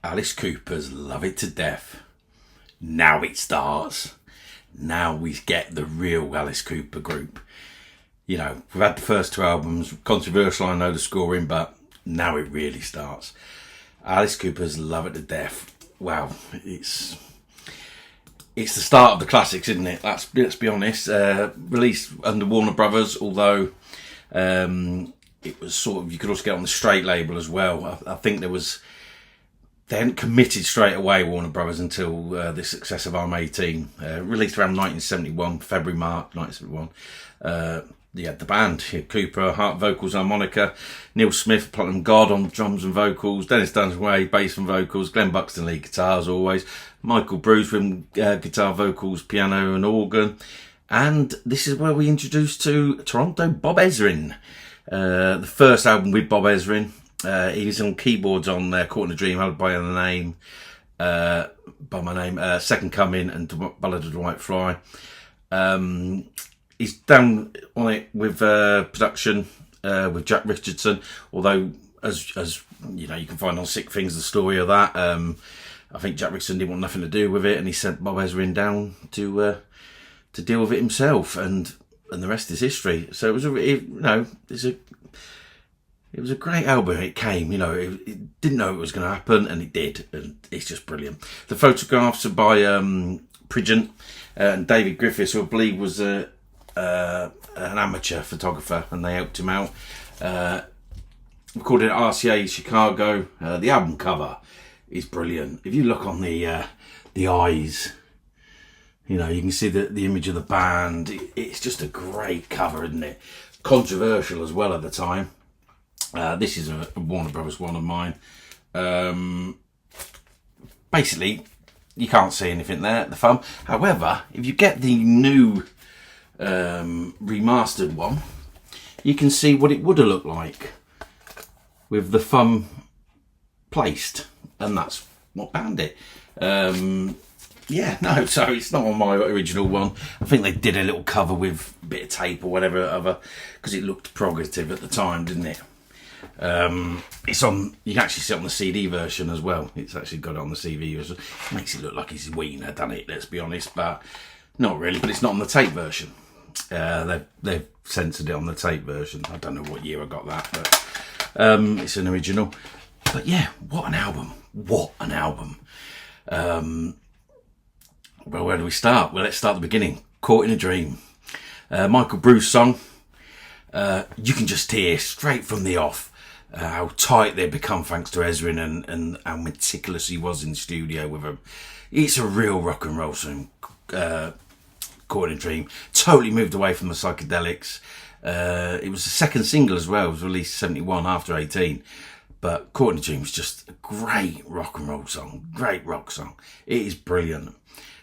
Alice Cooper's Love It to Death. Now it starts. Now we get the real Alice Cooper group. You know, we've had the first two albums, controversial, I know the scoring, but now it really starts. Alice Cooper's Love It to Death. Wow, it's the start of the classics, isn't it? Let's be honest. Released under Warner Brothers, although it was sort of, you could also get on the Straight label as well. I think they hadn't committed straight away, Warner Brothers, until the success of I'm 18. Released around 1971, February, March 1971. You had the band, Cooper, Hart vocals, harmonica, Neil Smith, Platinum God on drums and vocals, Dennis Dunaway, bass and vocals, Glenn Buxton lead guitar as always, Michael Bruce from guitar, vocals, piano and organ. And this is where we introduced to Toronto Bob Ezrin. The first album with Bob Ezrin. He was on keyboards on Caught in a Dream, held by my name, Second Coming and Ballad of the White Fly. He's down on it with production with Jack Richardson, although as you know, you can find on Sick Things the story of that. I think Jack Richardson didn't want nothing to do with it, and he sent Bob Ezrin down to deal with it himself, and the rest is history. So it was it was a great album. It came, you know, it didn't know it was going to happen, and it did, and it's just brilliant. The photographs are by Pridgeon and David Griffiths, who I believe was an amateur photographer, and they helped him out. Recorded at RCA Chicago. The album cover is brilliant. If you look on the eyes, you know, you can see the image of the band. It's just a great cover, isn't it? Controversial as well at the time. This is a Warner Brothers one of mine. Basically, you can't see anything there at the thumb. However, if you get the new remastered one, you can see what it would have looked like with the thumb placed, and that's what banned it. So it's not on my original one. I think they did a little cover with a bit of tape or whatever other, because it looked progressive at the time, didn't it? It's on. You can actually see it on the CD version as well. It's actually got it on the CD version. It makes it look like it's wiener, doesn't it? Let's be honest, but not really. But it's not on the tape version. They've censored it on the tape version. I don't know what year I got that, but it's an original. But yeah, what an album! What an album! Well, where do we start? Well, let's start at the beginning. Caught in a Dream. Michael Bruce song. You can just hear straight from the off how tight they've become thanks to Ezrin and how meticulous he was in the studio with them. It's a real rock and roll song. Caught in a Dream. Totally moved away from the psychedelics. It was the second single as well. It was released 71 after 18. But Caught in a Dream is just a great rock and roll song. Great rock song. It is brilliant.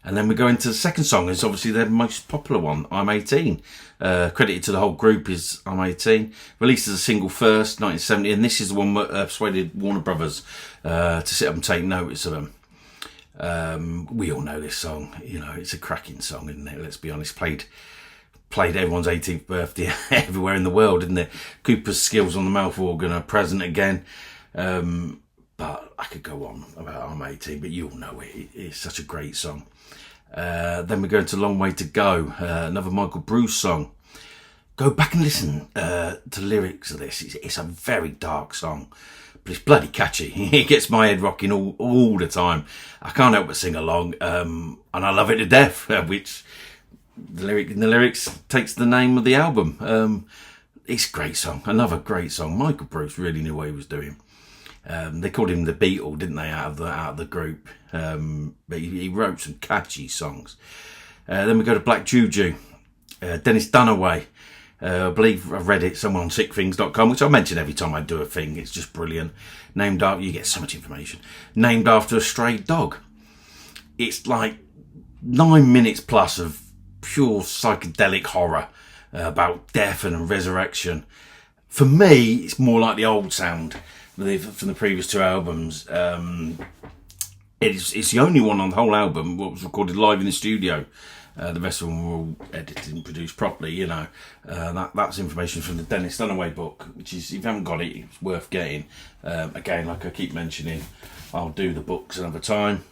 And then we go into the second song. It's obviously their most popular one, I'm 18. Credited to the whole group is I'm 18. Released as a single first, 1970. And this is the one that persuaded Warner Brothers to sit up and take notice of them. We all know this song. You know, it's a cracking song, isn't it? Let's be honest. Played everyone's 18th birthday everywhere in the world, isn't it? Cooper's skills on the mouth organ are present again. But I could go on about I'm 18, but you all know it. It's such a great song. Then we go into Long Way to Go, another Michael Bruce song. Go back and listen to the lyrics of this. It's a very dark song, but it's bloody catchy. It gets my head rocking all the time. I can't help but sing along, and I love it to death, which the lyrics takes the name of the album. It's a great song, another great song. Michael Bruce really knew what he was doing. They called him the Beatle, didn't they, out of the group? But he wrote some catchy songs. Then we go to Black Juju, Dennis Dunaway. I believe I've read it somewhere on sickthings.com, which I mention every time I do a thing. It's just brilliant. Named after, you get so much information. Named after a stray dog. It's like 9 minutes plus of pure psychedelic horror about death and resurrection. For me, it's more like the old sound from the previous two albums. It's the only one on the whole album what was recorded live in the studio. The rest of them were all edited and produced properly, you know. That's information from the Dennis Dunaway book, which is, if you haven't got it, it's worth getting. Again, like I keep mentioning, I'll do the books another time.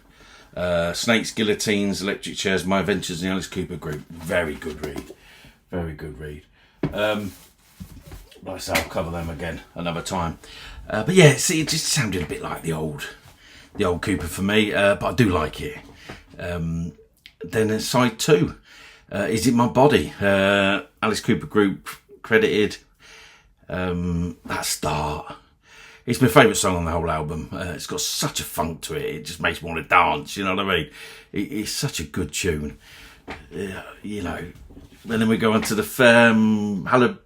Snakes, Guillotines, Electric Chairs, My Adventures in the Alice Cooper Group. Very good read. Very good read. Like I say, I'll cover them again another time. But yeah, see, it just sounded a bit like the old Cooper for me, but I do like it. Then side 2, Is It My Body? Alice Cooper Group credited. That start. It's my favourite song on the whole album. It's got such a funk to it. It just makes me want to dance, you know what I mean? It's such a good tune. You know. And then we go on to the Hallowed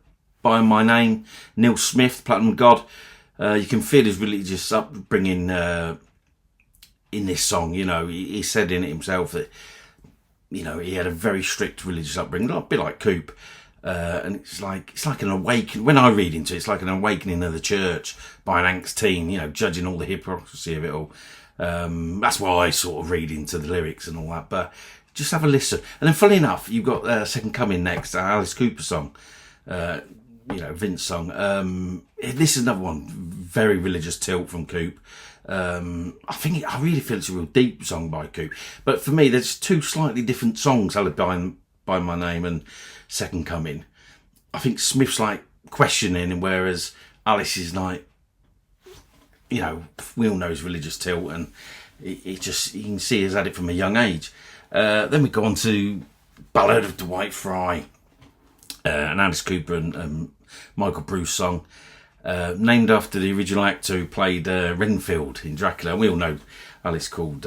by My Name, Neil Smith, Platinum God. You can feel his religious upbringing in this song. You know, he said in it himself that, you know, he had a very strict religious upbringing, a bit like Coop. And it's like an awakening. When I read into it, it's like an awakening of the church by an angst teen, you know, judging all the hypocrisy of it all. That's why I sort of read into the lyrics and all that. But just have a listen. And then, funny enough, you've got Second Coming next, Alice Cooper song, you know, Vince song. This is another one, very religious tilt from Coop. I really feel it's a real deep song by Coop. But for me, there's two slightly different songs, Hallowed by My Name and Second Coming. I think Smith's like questioning, whereas Alice is like, you know, we all know his religious tilt, and he just, you can see he's had it from a young age. Then we go on to Ballad of Dwight Fry, an Alice Cooper and Michael Bruce song, named after the original actor who played Renfield in Dracula. We all know Alice called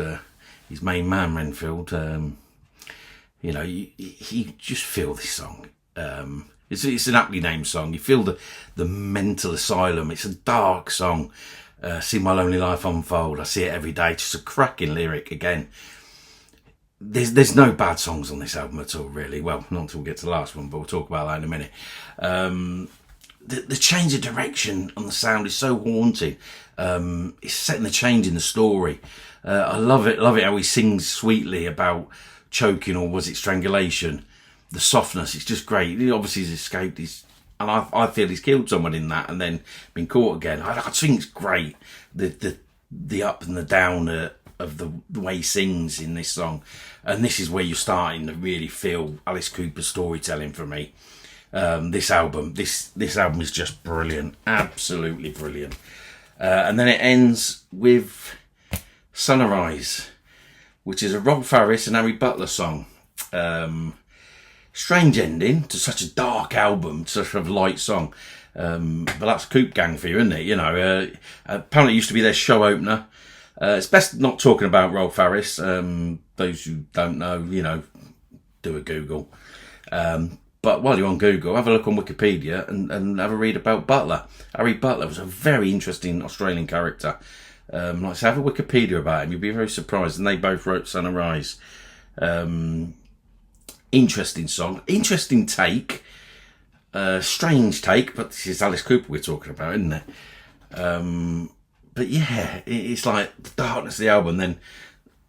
his main man Renfield. You know, you just feel this song. It's an aptly named song. You feel the mental asylum. It's a dark song. See my lonely life unfold. I see it every day. Just a cracking lyric again. There's no bad songs on this album at all, really. Well, not until we get to the last one, but we'll talk about that in a minute. The change of direction on the sound is so haunting. It's setting the change in the story. I love it how he sings sweetly about choking, or was it strangulation? The softness, it's just great. Obviously he's escaped, and I feel he's killed someone in that and then been caught again. I think it's great, the up and the down of the way he sings in this song. And this is where you're starting to really feel Alice Cooper's storytelling for me. This album is just brilliant, absolutely brilliant. And then it ends with Sunrise, which is a Rob Farris and Harry Butler song. Strange ending to such a dark album, such a light song. But that's Coop Gang for you, isn't it? You know, apparently it used to be their show opener. It's best not talking about Rob Farris. Those who don't know, you know, do a Google. But while you're on Google, have a look on Wikipedia and have a read about Butler. Harry Butler was a very interesting Australian character. Like I say, have a Wikipedia about him. You'll be very surprised. And they both wrote Sunrise. Interesting song. Interesting take. Strange take, but this is Alice Cooper we're talking about, isn't it? But yeah, it's like the darkness of the album then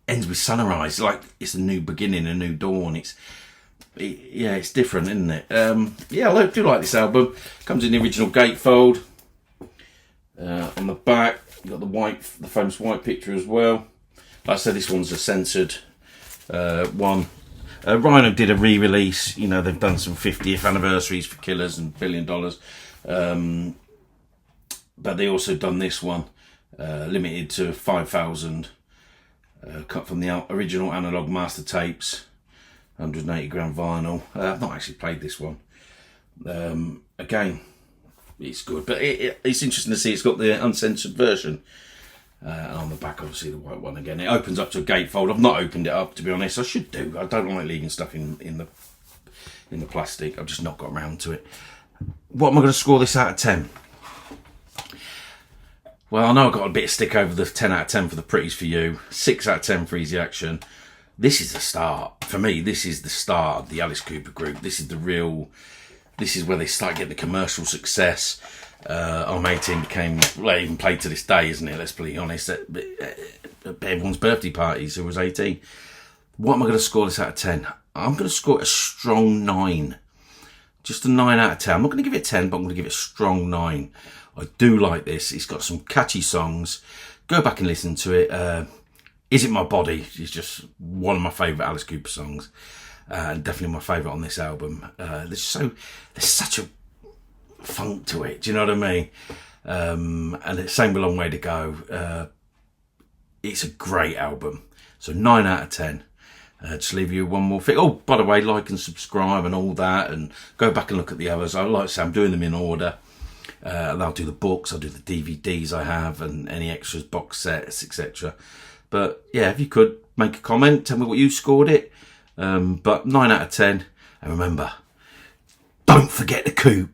ends with Sunrise. Like it's a new beginning, a new dawn. It's different, isn't it? Yeah, I do like this album. Comes in the original gatefold. On the back, you've got the famous white picture as well. Like I said, this one's a censored one. Rhino did a re-release. You know, they've done some 50th anniversaries for Killers and $1 Billion. But they also done this one, limited to 5,000, cut from the original analog master tapes, 180 gram vinyl. I've not actually played this one. Again, it's good, but it's interesting to see it's got the uncensored version. And on the back, obviously, the white one again. It opens up to a gatefold. I've not opened it up, to be honest. I should do. I don't like leaving stuff in the plastic. I've just not got around to it. What am I going to score this out of 10? Well, I know I got a bit of stick over the 10 out of 10 for the Pretties for You. 6 out of 10 for Easy Action. This is the start. For me, this is the start of the Alice Cooper Group. This is where they start getting the commercial success. I'm 18 became, well, even played to this day, isn't it? Let's be honest. Everyone's birthday parties who was 18. What am I going to score this out of 10? I'm going to score it a strong 9. Just a 9 out of 10. I'm not going to give it 10, but I'm going to give it a strong 9. I do like this. It's got some catchy songs. Go back and listen to it. Is It My Body? It's just one of my favourite Alice Cooper songs. And definitely my favourite on this album. There's such a funk to it. Do you know what I mean? And it's same A Long Way to Go. It's a great album. So 9 out of 10. Just leave you one more thing. Oh, by the way, like and subscribe and all that, and go back and look at the others. I like to say I'm doing them in order. And I'll do the books, I'll do the DVDs I have, and any extras, box sets, etc. But yeah, if you could make a comment, tell me what you scored it. But 9 out of 10. And remember, don't forget the coupe.